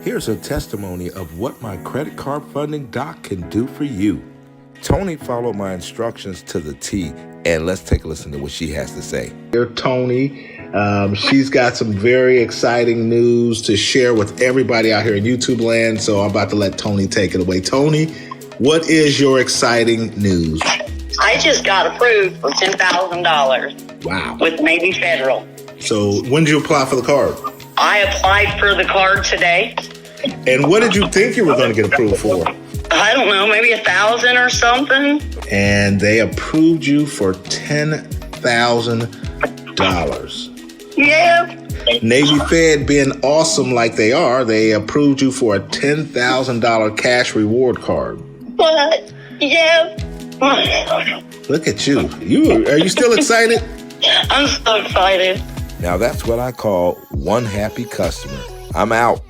Here's a testimony of what my credit card funding doc can do for you. Tony followed my instructions to the T, and let's take a listen to what she has to say. Dear Tony, she's got some very exciting news to share with everybody out here in YouTube land, so I'm about to let Tony take it away. Tony, what is your exciting news? I just got approved for $10,000. Wow. With Navy Federal. So when did you apply for the card? I applied for the card today. And what did you think you were going to get approved for? I don't know, maybe $1,000 or something. And they approved you for $10,000. Yeah. Navy Fed being awesome like they are, they approved you for a $10,000 cash reward card. What? Yeah. Look at you. Are you still excited? I'm so excited. Now that's what I call one happy customer. I'm out.